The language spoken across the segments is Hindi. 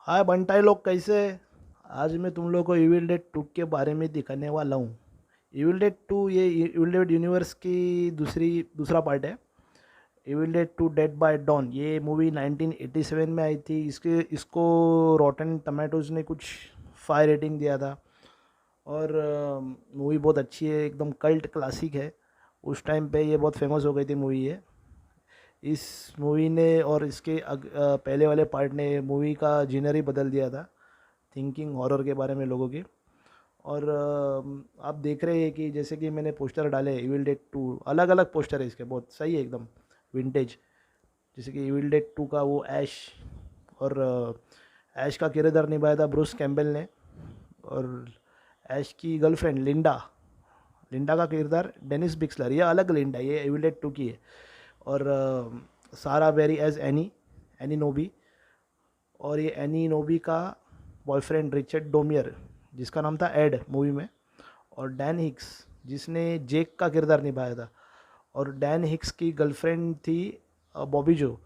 हाय बंटाई लोग कैसे। आज मैं तुम लोग को इविल डेड 2 के बारे में दिखाने वाला हूँ। इविल डेड 2 ये इविल डेड यूनिवर्स की दूसरा पार्ट है। Evil dead 2 dead by dawn ये मूवी 1987 में आई थी। इसको रॉटन टमाटोज ने कुछ 5 रेटिंग दिया था। और मूवी बहुत अच्छी है, एकदम कल्ट क्लासिक है। उस टाइम पे ये बहुत फेमस हो गई थी मूवी ये। इस मूवी ने और पहले वाले पार्ट ने मूवी का जीनर ही बदल दिया था, थिंकिंग हॉरर के बारे में लोगों की। और आप देख रहे हैं कि जैसे कि मैंने पोस्टर डाले इविल डेड 2, अलग अलग पोस्टर है इसके, बहुत सही है एकदम विंटेज। जैसे कि इविल डेड 2 का वो ऐश, और ऐश का किरदार निभाया था ब्रूस कैम्बेल ने। और ऐश की गर्लफ्रेंड लिंडा, लिंडा का किरदार डेनिस बिक्सलर, ये अलग लिंडा, ये इविल डेड 2 की है। और सारा बेरी एज एनी, एनी नोबी। और ये एनी नोबी का बॉयफ्रेंड रिचर्ड डोमियर, जिसका नाम था एड मूवी में। और डैन हिक्स, जिसने जेक का किरदार निभाया था। और डैन हिक्स की गर्लफ्रेंड थी बॉबी जो,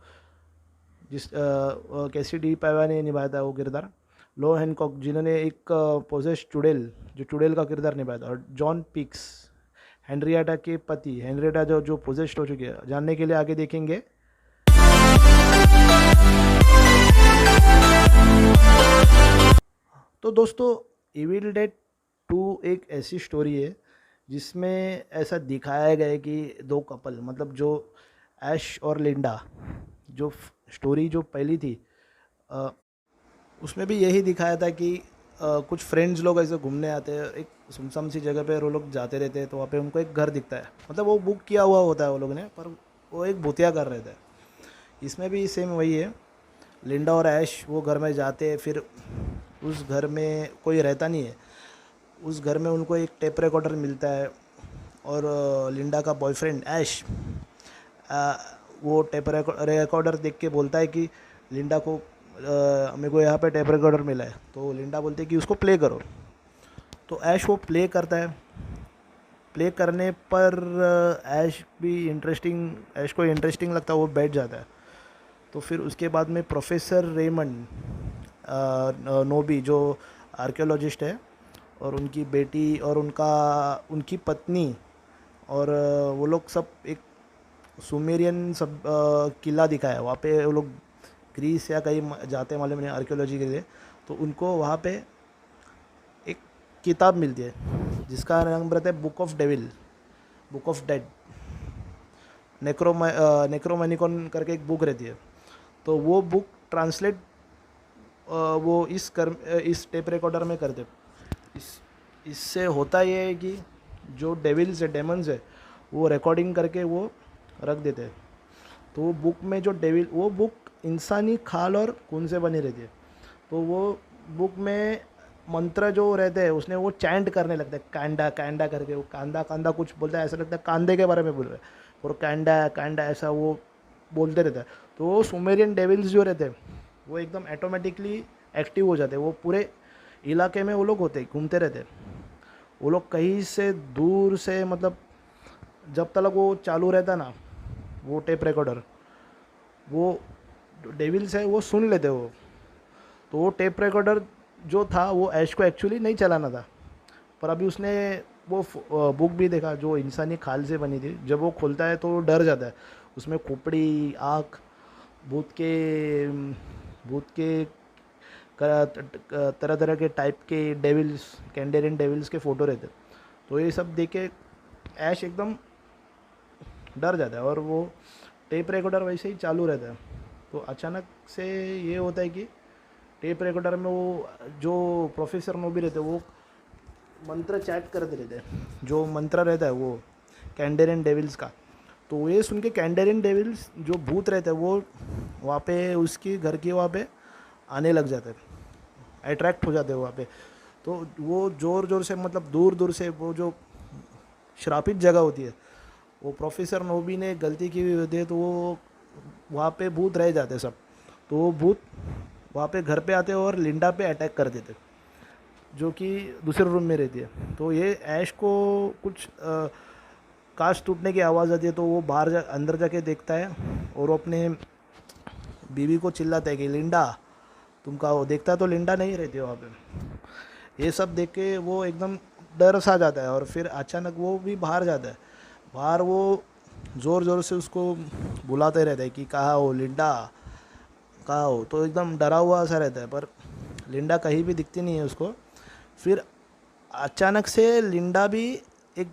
कैसी डी पैवा ने निभाया था वो किरदार। लो हैनकॉक, जिन्होंने एक पोजेस चुड़ैल, जो चुड़ैल का किरदार निभाया था। और जॉन पिक्स, हेनरियाटा के पति, हेनरियाटा जो जो पोजेस्ड हो चुकी है, जानने के लिए आगे देखेंगे। तो दोस्तों, इविल डेड 2 एक ऐसी स्टोरी है जिसमें ऐसा दिखाया गया है कि दो कपल, मतलब जो ऐश और लिंडा, जो स्टोरी जो पहली थी, अ, उसमें भी यही दिखाया था कि कुछ फ्रेंड्स लोग ऐसे घूमने आते हैं एक सुनसान सी जगह पे, और वो लोग जाते रहते हैं तो वहाँ पे उनको एक घर दिखता है। मतलब वो बुक किया हुआ होता है वो लोग ने, पर वो एक भूतिया कर रहे थे। इसमें भी सेम वही है। लिंडा और ऐश वो घर में जाते हैं, फिर उस घर में कोई रहता नहीं है। उस घर में उनको एक टेप रिकॉर्डर मिलता है। और लिंडा का बॉयफ्रेंड ऐश, आ, वो टेप रिकॉर्डर देख के बोलता है कि लिंडा को, मेरे को यहाँ पे टेप रिकॉर्डर मिला है। तो लिंडा बोलती है कि उसको प्ले करो। तो ऐश वो प्ले करता है। प्ले करने पर ऐश को इंटरेस्टिंग लगता है, वो बैठ जाता है। तो फिर उसके बाद में प्रोफेसर रेमंड नोबी, जो आर्कियोलॉजिस्ट है, और उनकी बेटी और उनकी पत्नी, और वो लोग सब एक सुमेरियन सब किला दिखाया है वहाँ पे। वो लोग ग्रीस या कहीं जाते हैं मालूम नहीं आर्कियोलॉजी के लिए। तो उनको वहाँ पे एक किताब मिलती है जिसका नाम रहता है Book of Devil, Book of Dead, Necronomicon करके एक बुक रहती है। तो वो बुक ट्रांसलेट वो इस टेप रिकॉर्डर में कर दे। इस इससे होता ये है कि जो डेविल्स है, डेमन्स है, वो रिकॉर्डिंग करके वो रख देते हैं। तो वो बुक में जो डेविल, वो बुक इंसानी खाल और खून से बनी रहती है। तो वो बुक में मंत्र जो रहते हैं उसने वो चैंट करने लगता है, कांडा कांडा करके। वो कांदा कांदा कुछ बोलता है, ऐसा लगता है कांदे के बारे में बोल रहे हैं। और कांडा कांडा ऐसा वो बोलते रहता है। तो वो सुमेरियन डेविल्स जो रहते हैं वो एकदम ऑटोमेटिकली एक्टिव हो जाते हैं। वो पूरे इलाके में वो लोग होते घूमते रहते हैं। वो लोग कहीं से दूर से, मतलब जब तक वो चालू रहता ना वो टेप रिकॉर्डर, वो डेविल्स है वो सुन लेते वो। तो वो टेप रिकॉर्डर जो था वो ऐश को एक्चुअली नहीं चलाना था। पर अभी उसने वो बुक भी देखा जो इंसानी खाल से बनी थी। जब वो खोलता है तो वो डर जाता है। उसमें खोपड़ी, आँख, भूत के भूत के तरह तरह के टाइप के डेविल्स, कैंडेरियन डेविल्स के फ़ोटो रहते। तो ये सब देख के ऐश एकदम डर जाता है, और वो टेप रिकॉर्डर वैसे ही चालू रहता है। तो अचानक से ये होता है कि टेप रिकॉर्डर में वो जो प्रोफेसर नोबी रहते वो मंत्र चैट करते रहते हैं, जो मंत्र रहता है वो कैंडेरियन डेविल्स का। तो ये सुन के कैंडेरियन डेविल्स जो भूत रहते हैं वो वहाँ पे उसकी घर के वहाँ पे आने लग जाते हैं, अट्रैक्ट हो जाते हैं वहाँ पे। तो वो ज़ोर ज़ोर से, मतलब दूर दूर से, वो जो श्रापित जगह होती है, वो प्रोफेसर नोबी ने गलती की हुई होती है, तो वो वहाँ पे भूत रह जाते सब। तो वो भूत वहाँ पे घर पे आते और लिंडा पे अटैक कर देते, जो कि दूसरे रूम में रहती है। तो ये ऐश को कुछ कांच टूटने की आवाज़ आती है। तो वो अंदर जाके देखता है, और वो अपने बीवी को चिल्लाता है कि लिंडा तुमका वो देखता है तो लिंडा नहीं रहती है वहाँ पे। ये सब देख के वो एकदम डर सा जाता है और फिर अचानक वो भी बाहर जाता है। बाहर वो ज़ोर ज़ोर से उसको बुलाते रहता है कि कहाँ हो लिंडा, कहाँ हो, तो एकदम डरा हुआ सा रहता है, पर लिंडा कहीं भी दिखती नहीं है उसको। फिर अचानक से लिंडा भी एक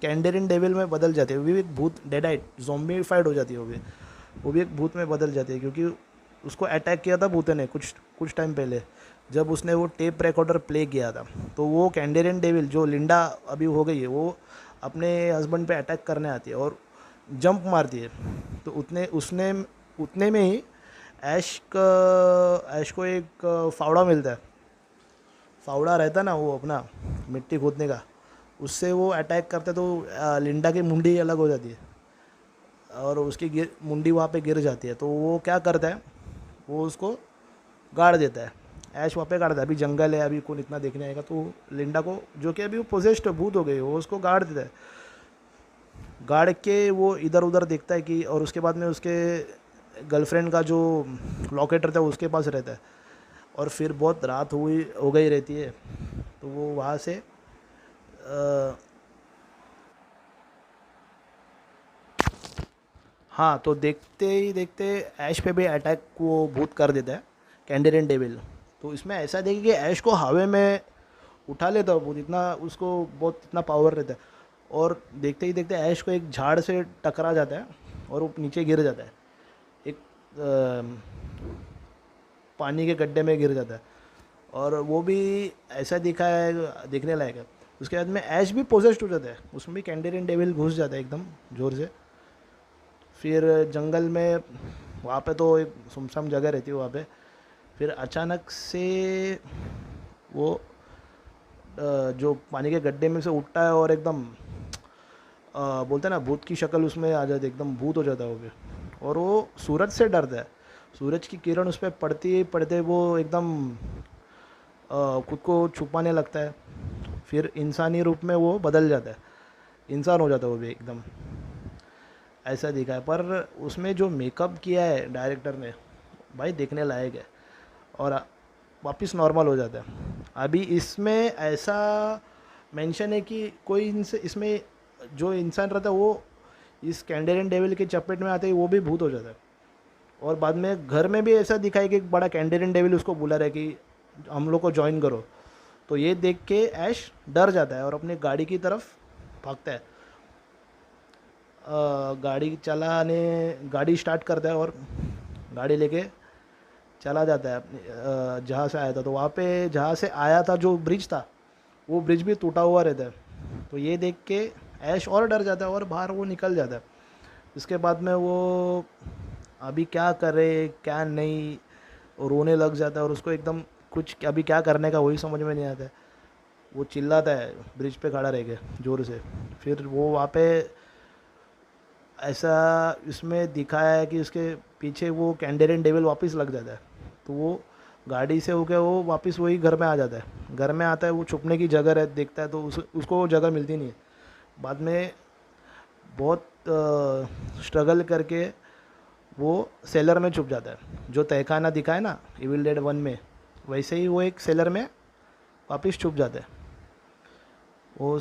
कैंडेरिन डेविल में बदल जाती है, वो भी एक भूत, डेडाइट ज़ॉम्बीफाइड हो जाती है वो भी एक भूत में बदल जाती है, क्योंकि उसको अटैक किया था भूते ने कुछ कुछ टाइम पहले, जब उसने वो टेप रिकॉर्डर प्ले किया था। तो वो कैंडेरियन डेविल जो लिंडा अभी हो गई है, वो अपने हस्बैंड पे अटैक करने आती है और जंप मारती है। तो उतने में ही ऐश को एक फावड़ा मिलता है। फावड़ा रहता ना वो अपना मिट्टी खोदने का, उससे वो अटैक करता है, तो लिंडा की मुंडी अलग हो जाती है और उसकी मुंडी वहाँ पे गिर जाती है। तो वो क्या करता है, वो उसको गाड़ देता है। ऐश वहाँ पे गाड़ता है, अभी जंगल है, अभी कौन इतना देखने आएगा, तो लिंडा को, जो कि अभी वो पोजेस्ड भूत हो गई, वो उसको गाड़ देता है। गाड़ के वो इधर उधर देखता है कि, और उसके बाद में उसके गर्लफ्रेंड का जो लॉकेट रहता है वो उसके पास रहता है। और फिर बहुत रात हुई हो गई रहती है, तो वो वहाँ से हाँ, तो देखते ही देखते ऐश पे भी अटैक वो भूत कर देता है, कैंडेरियन डेविल। तो इसमें ऐसा देखिए कि ऐश को हवा में उठा लेता है भूत, इतना उसको बहुत इतना पावर रहता है। और देखते ही देखते ऐश को एक झाड़ से टकरा जाता है और वो नीचे गिर जाता है, एक पानी के गड्ढे में गिर जाता है। और वो भी ऐसा दिखा है, देखने लायक है। उसके बाद में ऐश भी पोजेस्ड हो जाता है, उसमें भी कैंडेरियन डेविल घुस जाता है एकदम ज़ोर से। फिर जंगल में वहाँ पे तो एक सुमसाम जगह रहती है वहाँ पे। फिर अचानक से वो जो पानी के गड्ढे में से उठता है और एकदम बोलते हैं ना भूत की शक्ल उसमें आ जाती है, एकदम भूत हो जाता है वो भी। और वो सूरज से डरता है, सूरज की किरण उस पर पड़ती पड़ते वो एकदम खुद को छुपाने लगता है। फिर इंसानी रूप में वो बदल जाता है, इंसान हो जाता है वो भी एकदम, ऐसा दिखा है। पर उसमें जो मेकअप किया है डायरेक्टर ने, भाई देखने लायक है। और वापस नॉर्मल हो जाता है। अभी इसमें ऐसा मेंशन है कि कोई इनसे, इसमें जो इंसान रहता है वो इस कैंडेरियन डेविल के चपेट में आते ही वो भी भूत हो जाता है। और बाद में घर में भी ऐसा दिखाई कि एक बड़ा कैंडेरियन डेविल उसको बुला रहा है कि हम लोग को ज्वाइन करो। तो ये देख के ऐश डर जाता है और अपनी गाड़ी की तरफ भागता है। गाड़ी स्टार्ट करता है और गाड़ी लेके चला जाता है अपने जहाँ से आया था। तो वहाँ पे जहाँ से आया था जो ब्रिज था, वो ब्रिज भी टूटा हुआ रहता है। तो ये देख के ऐश और डर जाता है और बाहर वो निकल जाता है। इसके बाद में वो अभी क्या करे क्या नहीं, वो रोने लग जाता है और उसको एकदम कुछ अभी क्या करने का वही समझ में नहीं आता है। वो चिल्लाता है ब्रिज पे खड़ा रह के ज़ोर से। फिर वो वहाँ पे ऐसा इसमें दिखाया है कि उसके पीछे वो कैंडेरियन डेविल वापस लग जाता है। तो वो गाड़ी से होकर वो वापस वही घर में आ जाता है। घर में आता है, वो छुपने की जगह रह देखता है, तो उसको वो जगह मिलती नहीं है। बाद में बहुत स्ट्रगल करके वो सेलर में छुप जाता है, जो तहखाना दिखा है ना इविल डेड 1 में, वैसे ही वो एक सेलर में वापस छुप जाता है। वो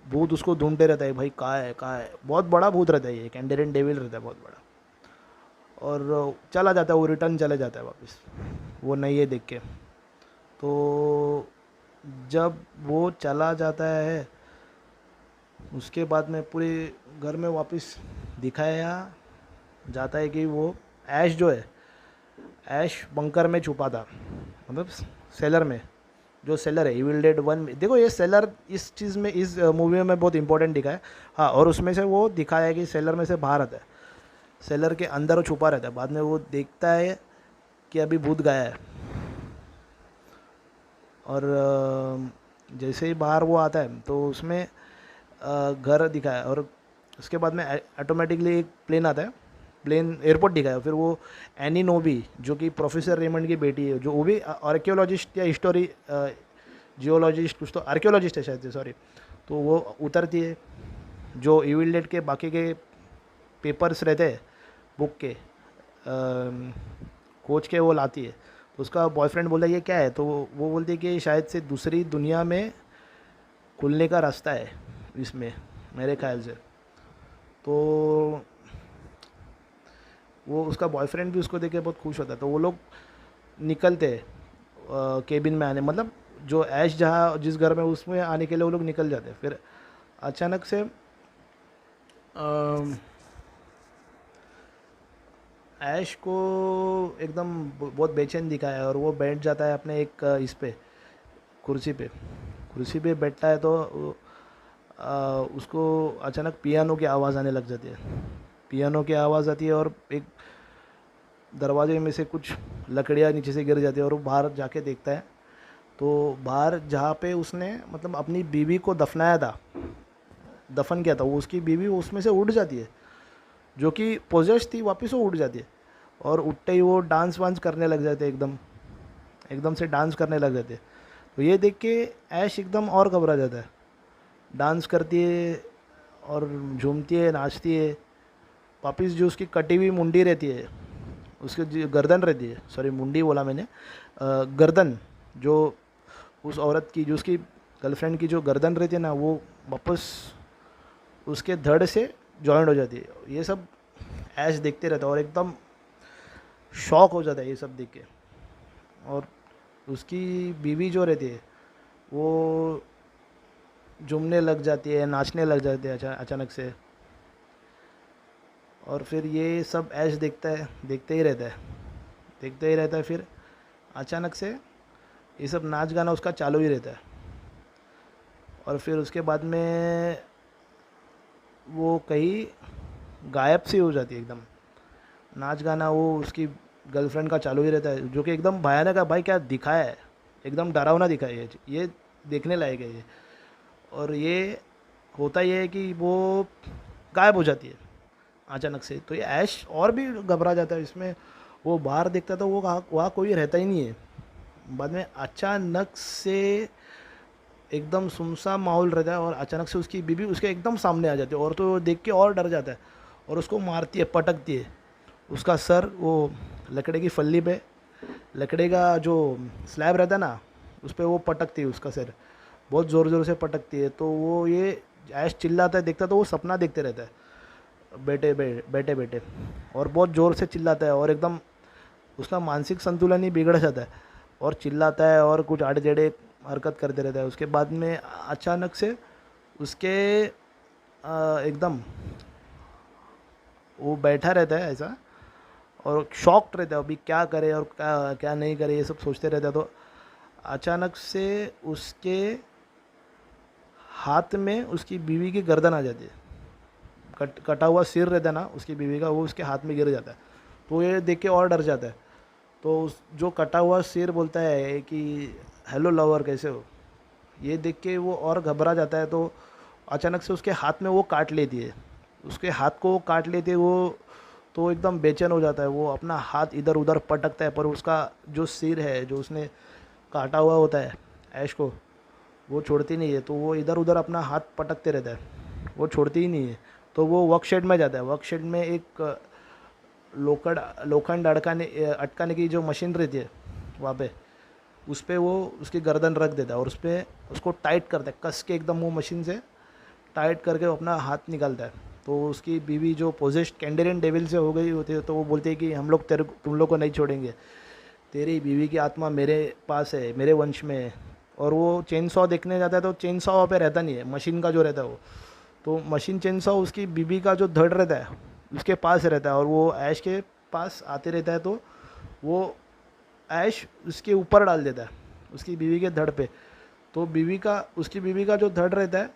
भूत उसको ढूंढते रहता है, भाई कहाँ है कहाँ है। बहुत बड़ा भूत रहता है, ये कैंडेरियन डेविल रहता है बहुत बड़ा। और चला जाता है, वो रिटर्न चले जाता है वापस, वो नहीं है देख के। तो जब वो चला जाता है, उसके बाद में पूरे घर में वापस दिखाया जाता है कि वो ऐश जो है, ऐश बंकर में छुपा था, मतलब सेलर में। जो सेलर है इविल डेड 1 में, देखो ये सेलर इस चीज़ में, इस मूवी में बहुत इंपॉर्टेंट दिखा है। हाँ, और उसमें से वो दिखाया है कि सेलर में से बाहर आता है, सेलर के अंदर वो छुपा रहता है। बाद में वो देखता है कि अभी भूत गया है, और जैसे ही बाहर वो आता है तो उसमें घर दिखाया है। और उसके बाद में ऑटोमेटिकली एक प्लेन आता है, प्लेन एयरपोर्ट दिखाया। फिर वो एनी नोबी, जो कि प्रोफेसर रेमंड की बेटी है, जो वो भी आर्कियोलॉजिस्ट या हिस्टोरी जियोलॉजिस्ट, कुछ तो आर्कियोलॉजिस्ट है शायद से, सॉरी। तो वो उतरती है, जो इविल डेड के बाकी के पेपर्स रहते हैं बुक के, खोज के वो लाती है। तो उसका बॉयफ्रेंड बोला ये क्या है, तो वो बोलती है कि शायद से दूसरी दुनिया में खुलने का रास्ता है इसमें, मेरे ख्याल से। तो वो उसका बॉयफ्रेंड भी उसको देख के बहुत खुश होता है, तो वो लोग निकलते हैं केबिन में आने, मतलब जो ऐश जहाँ जिस घर में उसमें आने के लिए वो लोग निकल जाते हैं। फिर अचानक से अम, ऐश को एकदम बहुत बेचैन दिखाया है, और वो बैठ जाता है अपने एक इस पे कुर्सी पे बैठता है, तो उसको अचानक पियानो की आवाज़ आने लग जाती है। पियानो की आवाज़ आती है और एक दरवाजे में से कुछ लकड़ियाँ नीचे से गिर जाती है, और वो बाहर जाके देखता है, तो बाहर जहाँ पे उसने मतलब अपनी बीवी को दफनाया था, दफन किया था, वो उसकी बीवी उसमें से उठ जाती है, जो कि पोजेस थी वापस वो उठ जाती है। और उठते ही वो डांस वांस करने लग जाते हैं, एकदम एकदम से डांस करने लग जाते हैं। तो ये देख के ऐश एकदम और घबरा जाता है, डांस करती है और झूमती है, नाचती है। वापस जो उसकी कटी हुई मुंडी रहती है, उसकी जो गर्दन रहती है, सॉरी मुंडी बोला मैंने, गर्दन, जो उस औरत की, जो उसकी गर्लफ्रेंड की जो गर्दन रहती है ना, वो वापस उसके धड़ से जॉइंट हो जाती है। ये सब ऐश देखते रहता है और एकदम शॉक हो जाता है ये सब देख के। और उसकी बीवी जो रहती है वो झूमने लग जाती है, नाचने लग जाती है अचानक से। और फिर ये सब ऐश देखता है, देखते ही रहता है। फिर अचानक से ये सब नाच गाना उसका चालू ही रहता है। और फिर उसके बाद में वो कहीं गायब सी हो जाती है एकदम। नाच गाना वो उसकी गर्लफ्रेंड का चालू ही रहता है, जो कि एकदम भयानक है। भाई क्या दिखाया है, एकदम डरावना दिखाया है ये देखने लायक है ये। और ये होता ये है कि वो गायब हो जाती है अचानक से। तो ये ऐश और भी घबरा जाता है इसमें। वो बाहर देखता तो वो वहाँ कोई रहता ही नहीं है। बाद में अचानक से एकदम सुनसान माहौल रहता है, और अचानक से उसकी बीवी उसके एकदम सामने आ जाती है, और तो वो देख के और डर जाता है और उसको मारती है, पटकती है। उसका सर वो लकड़े की फल्ली पे, लकड़े का जो स्लैब रहता है ना, उस पर वो पटकती है उसका सर, बहुत ज़ोर ज़ोर से पटकती है। तो वो ये ऐश चिल्लाता है, देखता तो वो सपना देखते रहता है, बेटे बेटे, और बहुत ज़ोर से चिल्लाता है, और एकदम उसका मानसिक संतुलन ही बिगड़ जाता है, और चिल्लाता है और कुछ आड़े टेढ़े हरकत करते रहता है। उसके बाद में अचानक से उसके एकदम वो बैठा रहता है ऐसा, और शॉक्ड रहता है अभी क्या करे और क्या क्या नहीं करे, ये सब सोचते रहता है। तो अचानक से उसके हाथ में उसकी बीवी की गर्दन आ जाती है। कटा हुआ सिर रहता है ना उसकी बीवी का, वो उसके हाथ में गिर जाता है। तो ये देख के और डर जाता है। तो उस जो कटा हुआ सिर बोलता है कि हेलो लवर कैसे हो, ये देख के वो और घबरा जाता है। तो अचानक से उसके हाथ में वो काट लेती है, उसके हाथ को काट लेती है वो। तो एकदम बेचैन हो जाता है, वो अपना हाथ इधर उधर पटकता है, पर उसका जो सिर है जो उसने काटा हुआ होता है ऐश को, वो छोड़ती नहीं है। तो वो इधर उधर अपना हाथ पटकते रहता है, वो छोड़ती ही नहीं है। तो वो वर्कशेड में जाता है। वर्कशेड में एक लोखंड अटकाने की जो मशीन रहती है वहाँ पे, उस पर वो उसकी गर्दन रख देता है, और उस पर उसको टाइट करता है, कस के एकदम वो मशीन से टाइट करके वो अपना हाथ निकालता है। तो उसकी बीवी जो पोजेस्ड कैंडेरियन डेविल से हो गई होती है, तो वो बोलती है कि हम लोग तुम लोग को नहीं छोड़ेंगे, तेरी बीवी की आत्मा मेरे पास है, मेरे वंश में है। और वो चेन सॉ देखने जाता है, तो चेन सॉ वहाँ पे रहता नहीं है, मशीन का जो रहता है वो। तो मशीन चेन सॉ उसकी बीवी का जो धड़ रहता है उसके पास रहता है, और वो ऐश के पास आते रहता है। तो वो ऐश उसके ऊपर डाल देता है, उसकी बीवी के धड़ पे। तो उसकी बीवी का जो धड़ रहता है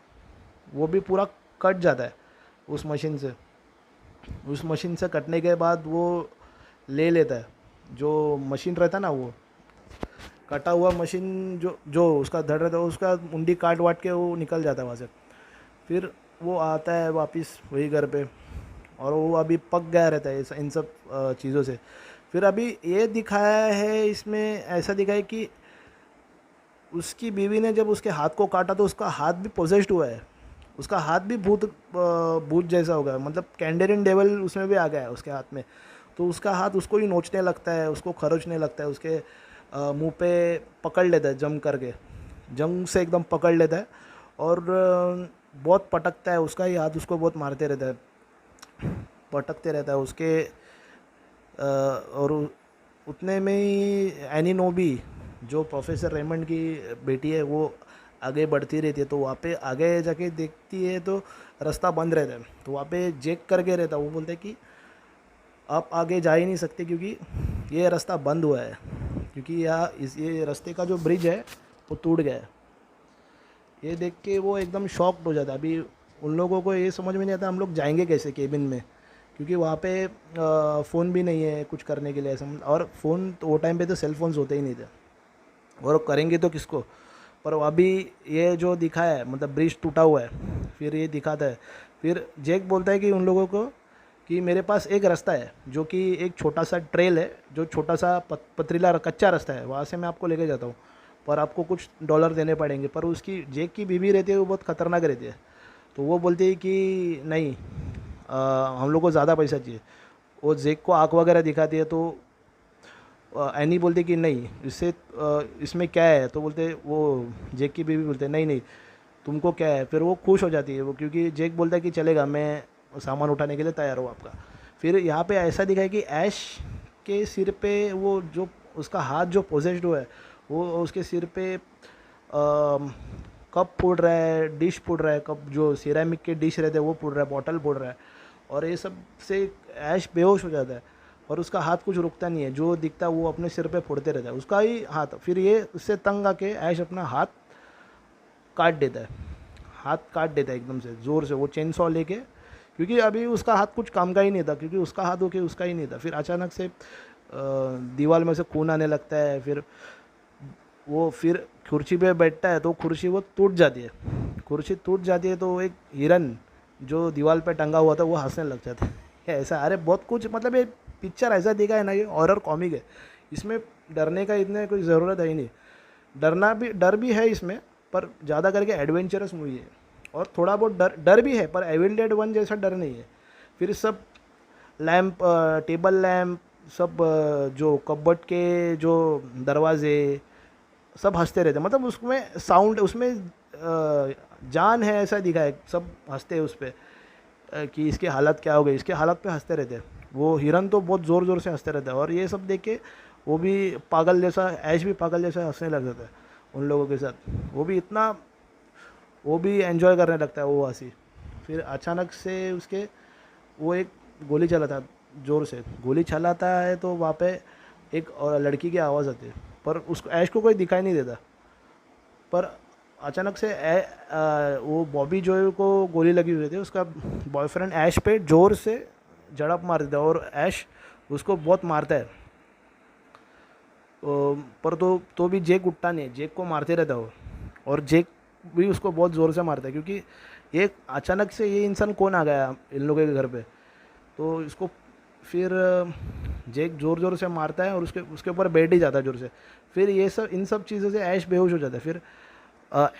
वो भी पूरा कट जाता है उस मशीन से। उस मशीन से कटने के बाद वो ले लेता है, जो मशीन रहता है ना, वो कटा हुआ मशीन जो जो उसका धड़ रहता है, उसका मुंडी काट वाट के वो निकल जाता है वहाँ से। फिर वो आता है वापस वही घर पे, और वो अभी पक गया रहता है इन सब चीज़ों से। फिर अभी ये दिखाया है इसमें, ऐसा दिखाया है कि उसकी बीवी ने जब उसके हाथ को काटा तो उसका हाथ भी पोजेस्ड हुआ है, उसका हाथ भी भूत जैसा हो गया, मतलब कैंडेरियन डेवल उसमें भी आ गया है उसके हाथ में। तो उसका हाथ उसको ही नोचने लगता है, उसको खरोचने लगता है, उसके मुंह पे पकड़ लेता है, जंग से एकदम पकड़ लेता है और बहुत पटकता है, उसका ही हाथ उसको बहुत मारते रहता है, पटकते रहता है उसके। और उतने में ही एनी नोबी जो प्रोफेसर रेमंड की बेटी है वो आगे बढ़ती रहती है, तो वहाँ पे आगे जाके देखती है तो रास्ता बंद रहता है, तो वहाँ पे जेक करके रहता है, वो बोलते हैं कि आप आगे जा ही नहीं सकते क्योंकि ये रास्ता बंद हुआ है, क्योंकि ये रास्ते का जो ब्रिज है वो टूट गया है। ये देख के वो एकदम शॉक्ड हो जाता है। अभी उन लोगों को ये समझ में नहीं आता हम लोग जाएंगे कैसे केबिन में, क्योंकि वहाँ पे फ़ोन भी नहीं है कुछ करने के लिए ऐसा, और फ़ोन तो वो टाइम पे तो सेल फोन्स होते ही नहीं थे, और करेंगे तो किसको। पर अभी ये जो दिखा है मतलब ब्रिज टूटा हुआ है, फिर ये दिखाता है, फिर जेक बोलता है कि उन लोगों को कि मेरे पास एक रास्ता है जो कि एक छोटा सा ट्रेल है, जो छोटा सा पथरीला कच्चा रास्ता है, वहाँ से मैं आपको लेके जाता हूँ, पर आपको कुछ डॉलर देने पड़ेंगे। पर उसकी जेक की बीवी रहती है वो बहुत ख़तरनाक रहती है, तो वो बोलती है कि नहीं, हम लोग को ज़्यादा पैसा चाहिए। वो जेक को आँख वगैरह दिखाती है, तो एनी बोलती कि नहीं इसमें क्या है, तो बोलते वो जेक की बीवी बोलते नहीं नहीं तुमको क्या है। फिर वो खुश हो जाती है वो, क्योंकि जेक बोलता है कि चलेगा, मैं सामान उठाने के लिए तैयार हूँ आपका। फिर यहाँ पे ऐसा दिखा है कि ऐश के सिर पे वो जो उसका हाथ जो पोजेस्ड हुआ है वो उसके सिर पे कप फोड़ रहा है, डिश फोड़ रहा है, कप जो सिरेमिक के डिश रहते हैं वो फोड़ रहा है, बॉटल फोड़ रहा है, और ये सब से ऐश बेहोश हो जाता है और उसका हाथ कुछ रुकता नहीं है, जो दिखता है वो अपने सिर पे फोड़ते रहता है उसका ही हाथ। फिर ये उससे तंग आके ऐश अपना हाथ काट देता है, हाथ काट देता है एकदम से ज़ोर से वो चेन सॉ लेके, क्योंकि अभी उसका हाथ कुछ काम का ही नहीं था, क्योंकि उसका हाथ होके उसका ही नहीं था। फिर अचानक से दीवार में से खून आने लगता है, फिर कुर्सी पे बैठता है तो कुर्सी वो टूट जाती है, कुर्सी टूट जाती है तो एक हिरन जो दीवार पे टंगा हुआ था वो हंसने लग जाता है। ऐसा अरे बहुत कुछ, मतलब ये पिक्चर ऐसा दिखा है ना, ये हॉरर कॉमिक है, इसमें डरने का इतने कोई ज़रूरत है ही नहीं। डर भी है इसमें, पर ज़्यादा करके एडवेंचरस मूवी है, और थोड़ा बहुत डर भी है, पर एविल डेड 1 जैसा डर नहीं है। फिर सब लैम्प, टेबल लैम्प, सब जो कबर्ड के जो दरवाजे सब हंसते रहते, मतलब उसमें साउंड, उसमें जान है ऐसा दिखा है, सब हंसते हैं उस पर कि इसकी हालत क्या हो गई, इसके हालत पे हंसते रहते हैं। वो हिरन तो बहुत ज़ोर ज़ोर से हंसते रहता है, और ये सब देख के वो भी पागल जैसा, ऐश भी पागल जैसा हंसने लग जाता है उन लोगों के साथ, वो भी एंजॉय करने लगता है वो हंसी। फिर अचानक से उसके वो एक गोली चलाता है, ज़ोर से गोली चलाता है, तो वहाँ पे एक लड़की की आवाज़ आती है, पर उसको ऐश को कोई दिखाई नहीं देता। पर अचानक से वो बॉबी जो को गोली लगी हुई थी, उसका बॉयफ्रेंड ऐश पे ज़ोर से झड़प मार देता है, और ऐश उसको बहुत मारता है। पर तो भी जेक उठता नहीं है, जेक को मारते रहता है वो, और जेक भी उसको बहुत ज़ोर से मारता है, क्योंकि ये अचानक से ये इंसान कौन आ गया इन लोगों के घर पे, तो इसको फिर जेक ज़ोर ज़ोर से मारता है और उसके उसके ऊपर बैठ ही जाता है ज़ोर से। फिर ये सब इन सब चीज़ों से ऐश बेहोश हो जाता है। फिर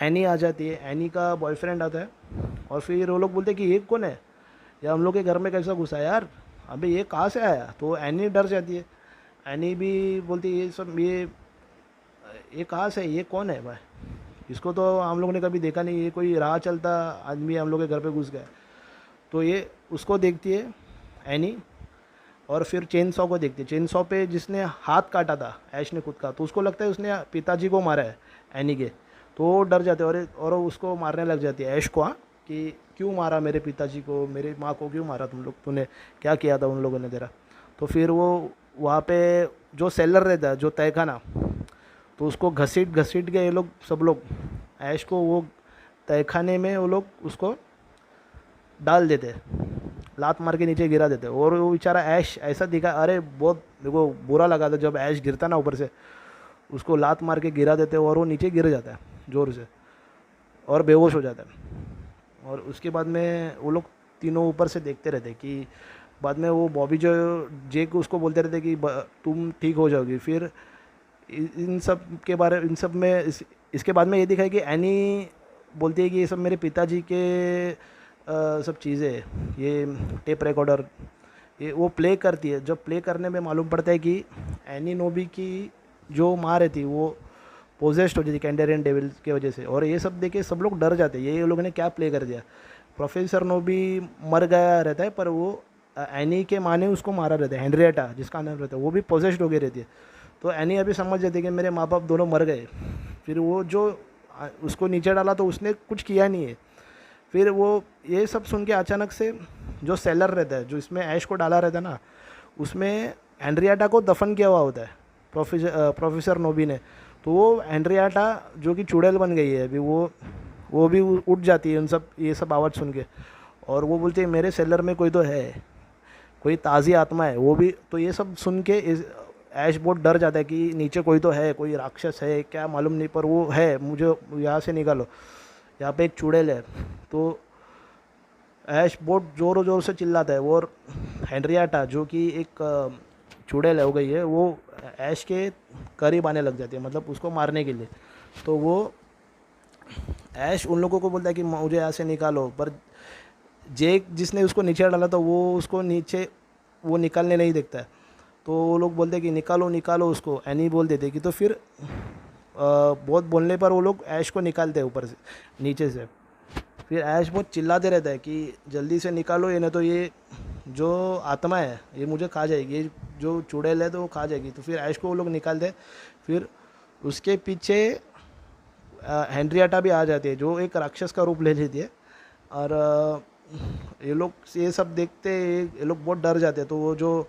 एनी आ जाती है, एनी का बॉयफ्रेंड आता है, और फिर वो लोग बोलते हैं कि ये कौन है, या हम लोग के घर में कैसा घुसा है यार, अबे ये कहाँ से आया, तो एनी डर जाती है। एनी भी बोलती है ये कहाँ से है, ये कौन है भाई, इसको तो हम लोग ने कभी देखा नहीं, ये कोई राह चलता आदमी हम लोग के घर पे घुस गया। तो ये उसको देखती है एनी, और फिर चेन सॉ को देखती है, चेन सॉ पे जिसने हाथ काटा था ऐश ने खुद का, तो उसको लगता है उसने पिताजी को मारा है एनी के, तो वो डर जाते हैं, और उसको मारने लग जाती है ऐश को, हाँ, कि क्यों मारा मेरे पिताजी को, मेरी माँ को क्यों मारा तुम लोग, तूने क्या किया था उन लोगों ने तेरा। तो फिर वो वहाँ पे जो सेलर रहता है जो तहखाना, तो उसको घसीट घसीट के ये लोग सब लोग ऐश को वो तहखाने में वो लोग उसको डाल देते, लात मार के नीचे गिरा देते, और वो बेचारा ऐश ऐसा दिखा, अरे बहुत मेरे को बुरा लगा था जब ऐश गिरता ना ऊपर से, उसको लात मार के गिरा देते और वो नीचे गिर जाता है ज़ोर से और बेहोश हो जाता है। और उसके बाद में वो लोग तीनों ऊपर से देखते रहते कि बाद में वो बॉबी जो जेक उसको बोलते रहते कि तुम ठीक हो जाओगी। फिर इन सब के बारे इन सब में इसके बाद में ये दिखा है कि एनी बोलती है कि ये सब मेरे पिताजी के सब चीज़ें, ये टेप रिकॉर्डर, ये वो प्ले करती है। जब प्ले करने में मालूम पड़ता है कि एनी नोबी की जो माँ रहती वो पोजेस्ड हो जाती कैंडेरियन डेविल की वजह से, और ये सब देखे सब लोग डर जाते, ये लोगों ने क्या प्ले कर दिया। प्रोफेसर नो भी मर गया रहता है, पर वो एनी के माँ ने उसको मारा रहता है, हेनरिएटा जिसका नाम रहता है, वो भी पोजेस्ड हो गई रहती है। तो एनी अभी समझ जाती है कि मेरे माँ बाप दोनों मर गए। फिर वो जो उसको नीचे डाला तो उसने कुछ किया नहीं है। फिर वो ये सब सुन के अचानक से जो सेलर रहता है, जो इसमें ऐश को डाला रहता है ना, उसमें हेनरियाटा को दफन किया हुआ होता है प्रोफेसर नोबी ने। तो वो हेनरियाटा जो कि चुड़ैल बन गई है अभी, वो भी उठ जाती है उन सब ये सब आवाज़ सुन के, और वो बोलती है मेरे सेलर में कोई तो है, कोई ताज़ी आत्मा है वो भी। तो ये सब सुन के ऐश बहुत डर जाता है कि नीचे कोई तो है, कोई राक्षस है क्या मालूम नहीं, पर वो है, मुझे यहाँ से निकालो, यहाँ पे एक चुड़ैल है। तो ऐश बहुत ज़ोर ज़ोर से चिल्लाता है, और हेनरियाटा जो कि एक चुड़ैल हो गई है, वो ऐश के करीब आने लग जाती है, मतलब उसको मारने के लिए। तो वो ऐश उन लोगों को बोलता है कि मुझे यहाँ से निकालो, पर जेक जिसने उसको नीचे डाला था वो उसको नीचे वो निकालने नहीं देखता है। तो वो लोग बोलते हैं कि निकालो निकालो उसको, एनी बोल देते कि, तो फिर बहुत बोलने पर वो लोग ऐश को निकालते हैं ऊपर से नीचे से। फिर ऐश बहुत चिल्लाते रहता है कि जल्दी से निकालो ये, नहीं तो ये जो आत्मा है ये मुझे खा जाएगी, ये जो चुड़ैल है तो वो खा जाएगी। तो फिर ऐश को वो लोग निकालते। फिर उसके पीछे हेनरियाटा भी आ जाती है, जो एक राक्षस का रूप ले लेती है। और ये लोग ये सब देखते ये लोग बहुत डर जाते हैं। तो वो जो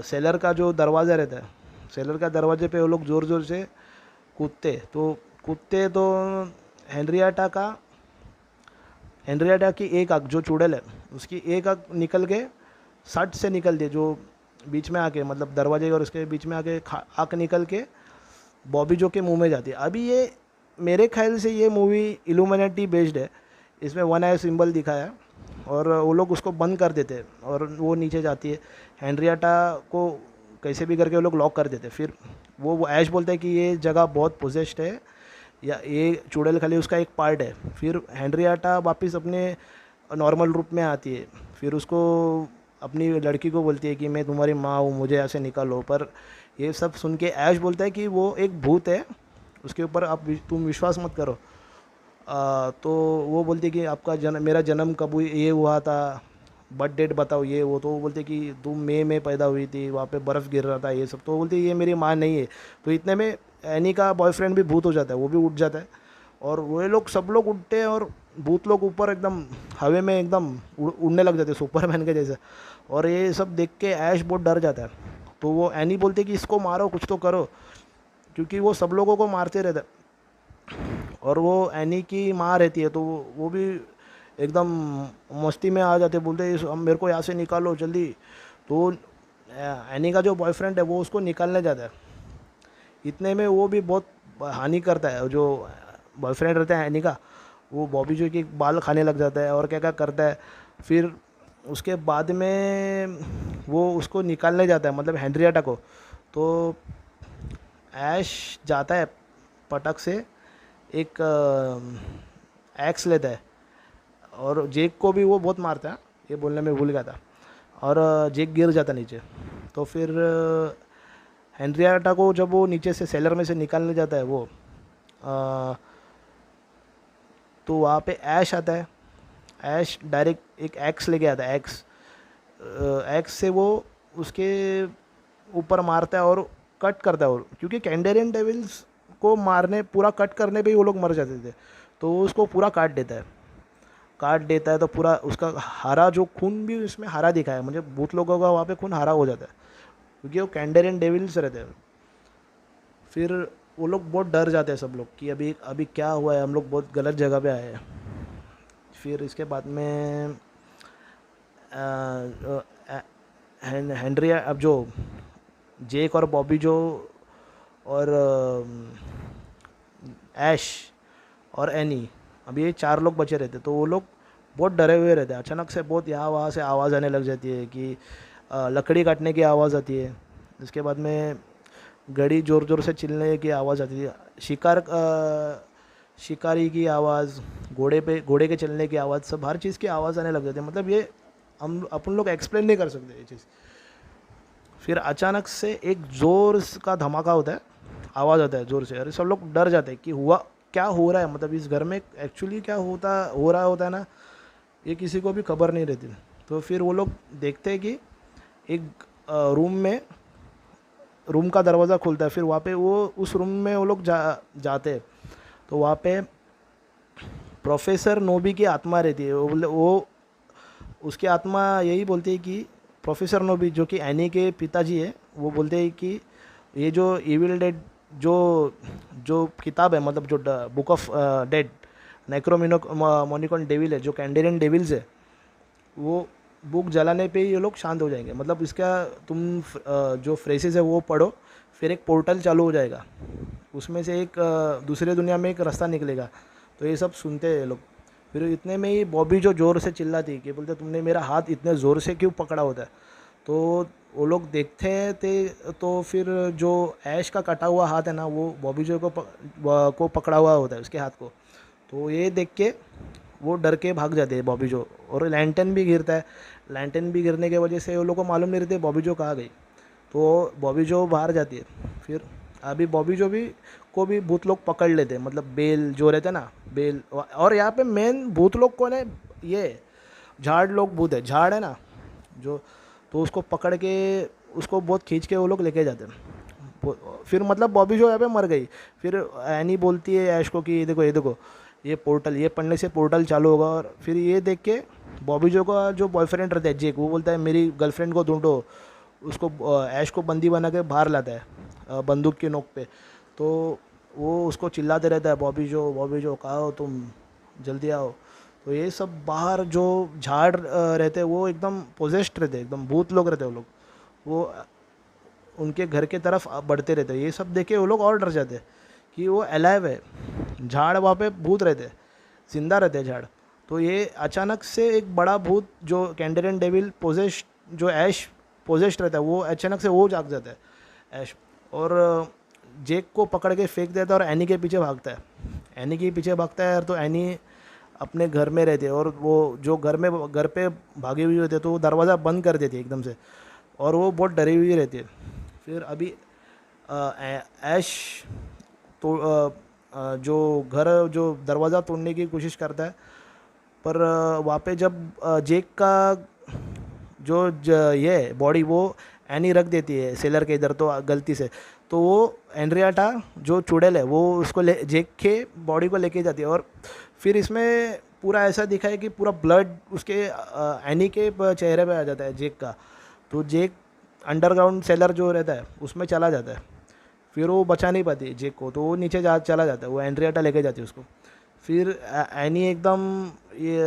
सेलर का जो दरवाज़ा रहता है, सेलर का दरवाजे पे वो लोग ज़ोर ज़ोर से कूदते तो हेनरियाटा की एक आँख जो चुड़ैल है उसकी एक आँख निकल के सट से निकलती है, जो बीच में आके मतलब दरवाजे और उसके बीच में आके आँख निकल के बॉबी जो के मुंह में जाती है। अभी ये मेरे ख्याल से ये मूवी इल्यूमिनेटी बेस्ड है, इसमें वन आई सिंबल दिखाया है, और वो लोग उसको बंद कर देते हैं और वो नीचे जाती है। हेनरियाटा को कैसे भी करके वो लोग लॉक कर देते हैं। फिर वो ऐश बोलता है कि ये जगह बहुत पोजेस्ड है, या ये चुड़ैल खाली उसका एक पार्ट है। फिर हेनरियाटा वापस अपने नॉर्मल रूप में आती है, फिर उसको अपनी लड़की को बोलती है कि मैं तुम्हारी माँ हूँ, मुझे ऐसे निकालो। पर ये सब सुन के ऐश बोलता है कि वो एक भूत है, उसके ऊपर तुम विश्वास मत करो। तो वो बोलती है कि आपका मेरा जन्म कब ये हुआ था, बर्थ डेट बताओ ये वो। तो वो बोलते कि तुम मई में पैदा हुई थी, वहाँ पे बर्फ़ गिर रहा था ये सब। तो वो बोलती ये मेरी माँ नहीं है। तो इतने में एनी का बॉयफ्रेंड भी भूत हो जाता है, वो भी उठ जाता है, और वो लोग सब लोग उठते हैं, और भूत लोग ऊपर एकदम हवा में एकदम उड़ने लग जाते हैं सुपरमैन के जैसे। और ये सब देख के ऐश बहुत डर जाता है। तो वो एनी बोलते है कि इसको मारो, कुछ तो करो, क्योंकि वो सब लोगों को मारते रहता है। और वो एनी की माँ रहती है, तो वो भी एकदम मस्ती में आ जाते, बोलते मेरे को यहाँ से निकालो जल्दी। तो एनी का जो बॉयफ्रेंड है वो उसको निकालने जाता है। इतने में वो भी बहुत हानि करता है, जो बॉयफ्रेंड रहता है एनी का, वो बॉबी जो कि बाल खाने लग जाता है और क्या क्या करता है। फिर उसके बाद में वो उसको निकालने जाता है, मतलब हेनरियाटा को। तो ऐश जाता है पटक से एक एक्स लेता है, और जेक को भी वो बहुत मारता है, ये बोलने में भूल गया था। और जेक गिर जाता नीचे। तो फिर हेनरियाटा को जब वो नीचे से सेलर में से निकालने जाता है वो, तो वहाँ पे ऐश आता है। ऐश डायरेक्ट एक एक्स लेके आता है, एक्स से वो उसके ऊपर मारता है और कट करता है। और क्योंकि कैंडेरियन डेविल्स को मारने पूरा कट करने पे ही वो लोग मर जाते थे, तो वो उसको पूरा काट देता है। तो पूरा उसका हरा जो खून भी उसमें हरा दिखा है, मुझे भूत लोगों का वहाँ पे खून हरा हो जाता है, क्योंकि वो कैंडेरियन डेविल्स रहते हैं। फिर वो लोग बहुत डर जाते हैं सब लोग कि अभी अभी क्या हुआ है, हम लोग बहुत गलत जगह पे आए हैं। फिर इसके बाद में हेनरिया अब जो जेक और बॉबी जो और ऐश और एनी, अब ये 4 लोग बचे रहते, तो वो लोग बहुत डरे हुए रहते हैं। अचानक से बहुत यहाँ वहाँ से आवाज़ आने लग जाती है कि लकड़ी काटने की आवाज़ आती है। इसके बाद में घड़ी ज़ोर ज़ोर से चिल्लने की आवाज़ आती है, शिकारी की आवाज़, घोड़े के चलने की आवाज़, सब हर चीज़ की आवाज़ आने लग जाती है। मतलब ये हम अपन लोग एक्सप्लेन नहीं कर सकते ये चीज़। फिर अचानक से एक ज़ोर का धमाका होता है, आवाज़ आता है ज़ोर से, अरे सब लोग डर जाते हैं कि हुआ क्या हो रहा है, मतलब इस घर में एक्चुअली क्या हो रहा होता है ना, ये किसी को भी खबर नहीं रहती। तो फिर वो लोग देखते हैं कि एक रूम का दरवाज़ा खुलता है, फिर वहाँ पे वो उस रूम में वो लोग जाते हैं। तो वहाँ पे प्रोफेसर नोबी की आत्मा रहती है, वो उसकी आत्मा यही बोलती है कि प्रोफेसर नोबी जो कि एनी के पिताजी है, वो बोलते हैं कि ये जो इविल डेड जो जो किताब है, मतलब जो बुक ऑफ डेड नेक्रोमोनिकॉन डेविल है, जो कैंडेरियन डेविल्स है, वो बुक जलाने पे ही ये लोग शांत हो जाएंगे। मतलब इसका तुम जो फ्रेसेस है वो पढ़ो, फिर एक पोर्टल चालू हो जाएगा, उसमें से एक दूसरे दुनिया में एक रास्ता निकलेगा। तो ये सब सुनते हैं ये लोग। फिर इतने में ही बॉबी जो ज़ोर से चिल्लाती कि बोलते तुमने मेरा हाथ इतने ज़ोर से क्यों पकड़ा होता है। तो वो लोग देखते थे, तो फिर जो ऐश का कटा हुआ हाथ है ना, वो बॉबी जो को पकड़ा हुआ होता है उसके हाथ को। तो ये देख के वो डर के भाग जाते हैं बॉबी जो, और लैंटन भी गिरता है। लैंटन भी गिरने की वजह से वो लोग को मालूम नहीं रहते बॉबी जो कहाँ गई। तो बॉबी जो बाहर जाती है। फिर अभी बॉबी जो भी को भी भूत लोग पकड़ लेते हैं, मतलब बेल जो रहते हैं ना, बेल। और यहाँ पे मेन भूत लोग कौन है, ये झाड़ लोग भूत है, झाड़ है ना जो, तो उसको पकड़ के उसको बहुत खींच के वो लोग लेके जाते हैं। फिर मतलब बॉबी जो यहाँ पे मर गई। फिर एनी बोलती है ऐश को कि ये देखो ये पोर्टल, ये पढ़ने से पोर्टल चालू होगा। और फिर ये देख के बॉबी जो का जो बॉयफ्रेंड रहता है जेक, वो बोलता है मेरी गर्लफ्रेंड को ढूंढो। उसको ऐश को बंदी बना के बाहर लाता है बंदूक की नोक पे। तो वो उसको चिल्लाते रहता है, बॉबी जो कहाँ हो तुम, जल्दी आओ। तो ये सब बाहर जो झाड़ रहते हैं वो एकदम पोजेस्ड रहते हैं, एकदम भूत लोग रहते हैं वो लोग। वो उनके घर के तरफ बढ़ते रहते हैं। ये सब देखे वो लोग और डर जाते हैं कि वो अलाइव है, झाड़ वहाँ पे भूत रहते हैं, जिंदा रहते हैं झाड़। तो ये अचानक से एक बड़ा भूत जो कैंडेरियन डेविल पोजेस्ट, जो ऐश पोजेस्ट रहता है, वो अचानक से वो जाग जाता है ऐश, और जेक को पकड़ के फेंक देता है और एनी के पीछे भागता है। एनी के पीछे भागता है तो एनी अपने घर में रहते हैं, और वो जो घर पे भागे हुए होते हैं, तो वो दरवाज़ा बंद कर देती है एकदम से, और वो बहुत डरी हुई रहती है। फिर अभी ऐश तो जो जो दरवाज़ा तोड़ने की कोशिश करता है, पर वहाँ पे जब जेक का ये बॉडी वो एनी रख देती है सेलर के इधर, तो गलती से, तो वो एंड्रियाटा जो चुड़ैल है वो उसको जेक के बॉडी को लेके जाती है। और फिर इसमें पूरा ऐसा दिखा है कि पूरा ब्लड उसके एनी के चेहरे पे आ जाता है जेक का। तो जेक अंडरग्राउंड सेलर जो रहता है उसमें चला जाता है। फिर वो बचा नहीं पाती जेक को, तो वो नीचे चला जाता है, वो एंड्रियाटा लेके जाती है उसको। फिर एनी एकदम ये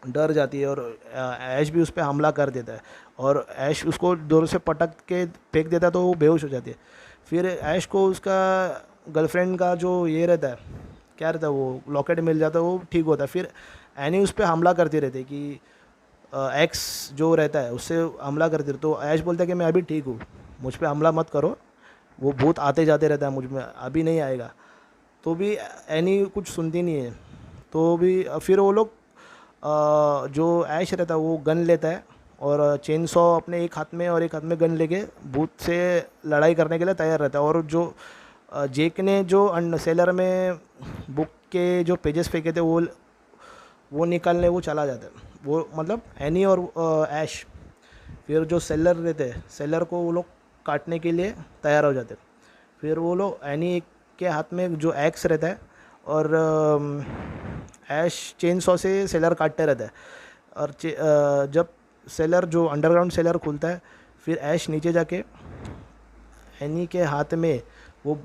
डर जाती है, और ऐश भी उस पर हमला कर देता है, और ऐश उसको जोर से पटक के फेंक देता है, तो वो बेहोश हो जाती है। फिर ऐश को उसका गर्लफ्रेंड का जो ये रहता है, क्या रहता है, वो लॉकेट मिल जाता है, वो ठीक होता है। फिर एनी उस पर हमला करती रहती है कि एक्स जो रहता है उससे हमला करती रहती, तो ऐश बोलता है कि मैं अभी ठीक हूँ, मुझ पर हमला मत करो, वो भूत आते जाते रहता है मुझ में, अभी नहीं आएगा। तो भी एनी कुछ सुनती नहीं है। तो भी फिर वो लोग जो ऐश रहता है वो गन लेता है, और चेन सॉ अपने एक हाथ में और एक हाथ में गन लेके भूत से लड़ाई करने के लिए तैयार रहता है। और जो जेक ने जो सेलर में बुक के जो पेजेस फेंके थे वो निकालने वो चला जाता है, वो मतलब एनी और ऐश। फिर जो सेलर रहते हैं, सेलर को वो लोग काटने के लिए तैयार हो जाते हैं। फिर वो लोग एनी के हाथ में जो एक्स रहता है, और ऐश चेन सॉ से सेलर काटते रहता है। और जब सेलर जो अंडरग्राउंड सेलर खुलता है, फिर ऐश नीचे जाके एनी के हाथ में वो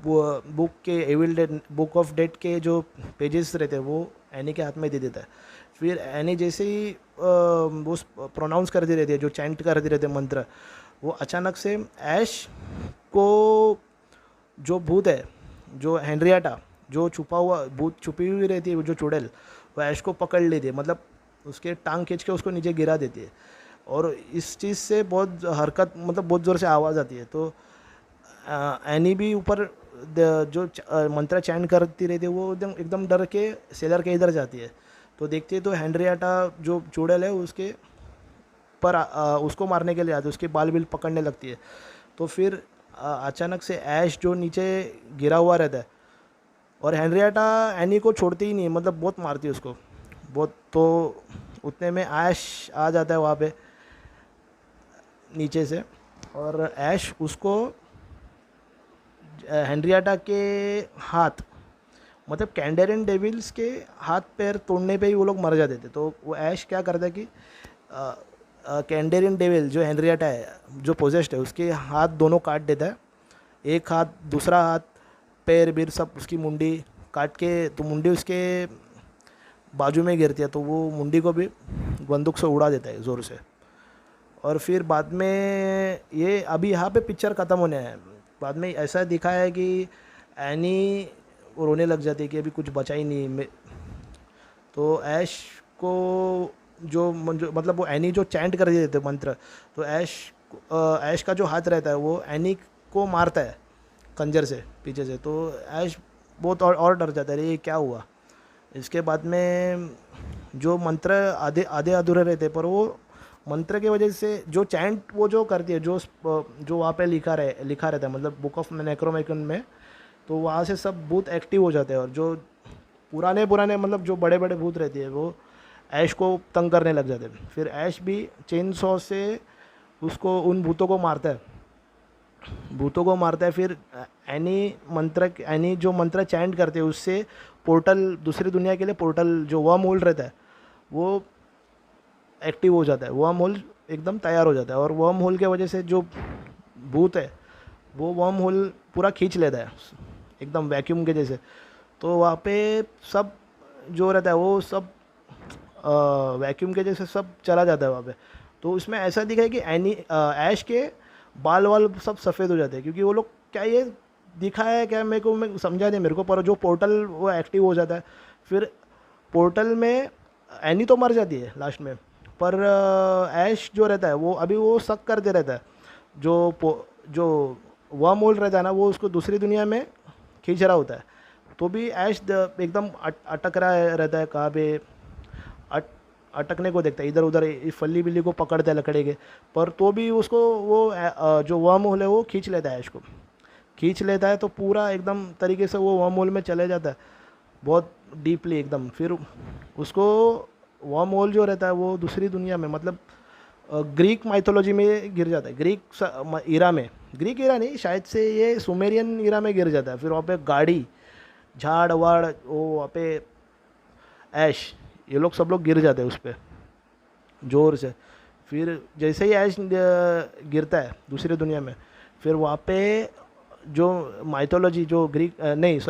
बुक के evil dead, book of dead के जो पेजेस रहते हैं वो एनी के हाथ में दे देता है। फिर एनी जैसे ही वो प्रोनाउंस करती रहती है, जो चैंट करती रहती है मंत्र, वो अचानक से ऐश को जो भूत है, जो हेनरियाटा जो छुपा हुआ भूत छुपी हुई रहती है, जो चुड़ैल, वो ऐश को पकड़ लेती है, मतलब उसके टांग खींच के उसको नीचे गिरा देती है। और इस चीज़ से बहुत हरकत, मतलब बहुत ज़ोर से आवाज़ आती है। तो एनी भी ऊपर जो मंत्र चैंट करती रहती है, वो एकदम एकदम डर के सेलर के इधर जाती है। तो देखती है तो हेनरियाटा जो चुड़ैल है उसके ऊपर उसको मारने के लिए आते, उसके बाल बिल पकड़ने लगती है। तो फिर अचानक से ऐश जो नीचे गिरा हुआ रहता है, और हेनरिएटा एनी को छोड़ती ही नहीं, मतलब बहुत मारती है उसको बहुत। तो उतने में ऐश आ जाता है वहाँ पे नीचे से, और ऐश उसको हेनरिएटा के हाथ, मतलब कैंडेरियन डेविल्स के हाथ पैर तोड़ने पे ही वो लोग मर जाते थे। तो वो ऐश क्या करता है कि कैंडेरियन डेविल जो हेनरिएटा है, जो पोजेस्ड है, उसके हाथ दोनों काट देता है, एक हाथ, दूसरा हाथ, पैर बीर सब, उसकी मुंडी काट के, तो मुंडी उसके बाजू में गिरती है, तो वो मुंडी को भी बंदूक से उड़ा देता है ज़ोर से। और फिर बाद में ये अभी यहाँ पे पिक्चर ख़त्म होने है, बाद में ऐसा दिखा है कि एनी रोने लग जाती है कि अभी कुछ बचा ही नहीं। तो ऐश को जो मतलब वो एनी जो चैंट कर देते मंत्र, तो ऐश का जो हाथ रहता है वो एनी को मारता है खंजर से पीछे से। तो ऐश बहुत और डर जाता है, अरे ये क्या हुआ। इसके बाद में जो मंत्र आधे आधे अधूरे रहते, पर वो मंत्र की वजह से जो चैंट वो जो करती है, जो वहाँ पे लिखा रहता है, मतलब बुक ऑफ नेक्रोमैकन में, तो वहाँ से सब भूत एक्टिव हो जाते हैं। और जो पुराने मतलब जो बड़े बड़े भूत रहते हैं वो ऐश को तंग करने लग जाते हैं। फिर ऐश भी चेन सॉ से उसको उन भूतों को मारता है। फिर एनी जो मंत्र चैंट करते हैं उससे पोर्टल, दूसरी दुनिया के लिए पोर्टल, जो वर्म होल रहता है वो एक्टिव हो जाता है, वर्म होल एकदम तैयार हो जाता है। और वर्म होल के वजह से जो भूत है वो वर्म होल पूरा खींच लेता है एकदम वैक्यूम के जैसे। तो वहाँ पे सब जो रहता है वो सब वैक्यूम के जैसे सब चला जाता है वहाँ पे। तो इसमें ऐसा दिखा है कि ऐश के बाल वाल सब सफ़ेद हो जाते हैं, क्योंकि वो लोग क्या ये दिखा है क्या, मैं समझा नहीं मेरे को, पर जो पोर्टल वो एक्टिव हो जाता है। फिर पोर्टल में एनी तो मर जाती है लास्ट में, पर ऐश जो रहता है वो अभी वो शक करते रहता है, जो वर्म होल रहता है ना वो उसको दूसरी दुनिया में खींच रहा होता है। तो भी ऐश एकदम अटक रहा रहता है, कहाँ पे अटकने को देखता है, इधर उधर फल्ली बिल्ली को पकड़ता है लकड़े के, पर तो भी उसको वो जो वर्म होल है वो खींच लेता है, ऐश को खींच लेता है। तो पूरा एकदम तरीके से वो वर्म होल में चले जाता है, बहुत डीपली एकदम। फिर उसको वर्म होल जो रहता है वो दूसरी दुनिया में, मतलब ग्रीक माइथोलॉजी में गिर जाता है, ग्रीक ईरा नहीं, शायद से ये सुमेरियन ईरा में गिर जाता है। फिर वहाँ पे गाड़ी, झाड़ वाड़, वो वहाँ पे ऐश, ये लोग सब लोग गिर जाते हैं उस पर ज़ोर से। फिर जैसे ही ऐश गिरता है दूसरी दुनिया में, फिर वहाँ पे जो माइथोलॉजी, जो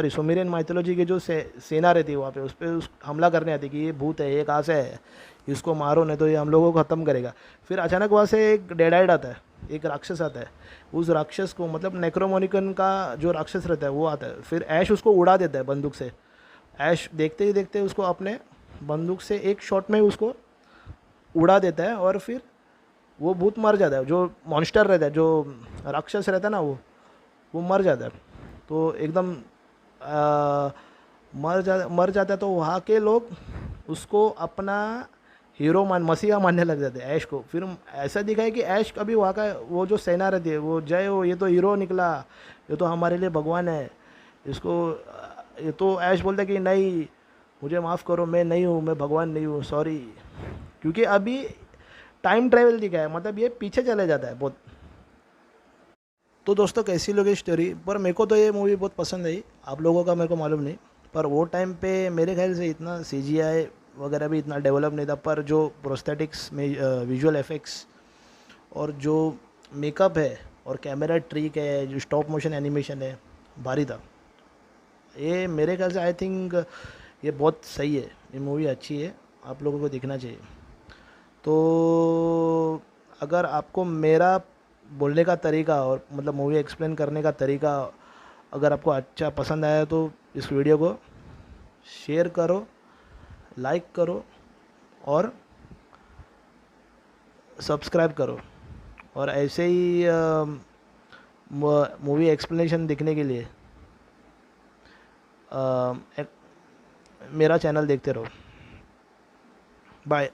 सुमेरियन माइथोलॉजी की जो सेना रहती है वहाँ पे, उस पर हमला करने आती है कि ये भूत है, ये कहाँ से है, इसको मारो नहीं तो ये हम लोगों को ख़त्म करेगा। फिर अचानक वहाँ से एक डेडाइड आता है, एक राक्षस आता है। उस राक्षस को, मतलब नेक्रोमोनिकन का जो राक्षस रहता है वो आता है। फिर ऐश उसको उड़ा देता है बंदूक से। ऐश देखते ही देखते उसको अपने बंदूक से एक शॉट में उसको उड़ा देता है, और फिर वो भूत मर जाता है, जो मॉन्स्टर रहता है, जो राक्षस रहता है ना वो मर जाता है। तो एकदम मर जाता है। तो वहाँ के लोग उसको अपना हीरो मसीहा मानने लग जाते हैं ऐश को। फिर ऐसा दिखा है कि ऐश कभी वहाँ का वो जो सेना रहती है वो जय हो, ये तो हीरो निकला, ये तो हमारे लिए भगवान है, इसको ये तो ऐश बोलता है कि नहीं, मुझे माफ़ करो, मैं नहीं हूँ, मैं भगवान नहीं हूँ, सॉरी। क्योंकि अभी टाइम ट्रैवल दिखा है, मतलब ये पीछे चले जाता है बहुत। तो दोस्तों कैसी लगी स्टोरी, पर मेरे को तो ये मूवी बहुत पसंद आई, आप लोगों का मेरे को मालूम नहीं। पर वो टाइम पे मेरे ख्याल से इतना CGI वगैरह भी इतना डेवलप नहीं था, पर जो प्रोस्थेटिक्स में विजुअल इफेक्ट्स और जो मेकअप है और कैमरा ट्रिक है, जो स्टॉप मोशन एनिमेशन है, भारी था। ये मेरे ख्याल से आई थिंक ये बहुत सही है, ये मूवी अच्छी है, आप लोगों को देखना चाहिए। तो अगर आपको मेरा बोलने का तरीका और मतलब मूवी एक्सप्लेन करने का तरीका अगर आपको अच्छा पसंद आया तो इस वीडियो को शेयर करो, लाइक करो और सब्सक्राइब करो। और ऐसे ही मूवी एक्सप्लेनेशन देखने के लिए मेरा चैनल देखते रहो। बाय।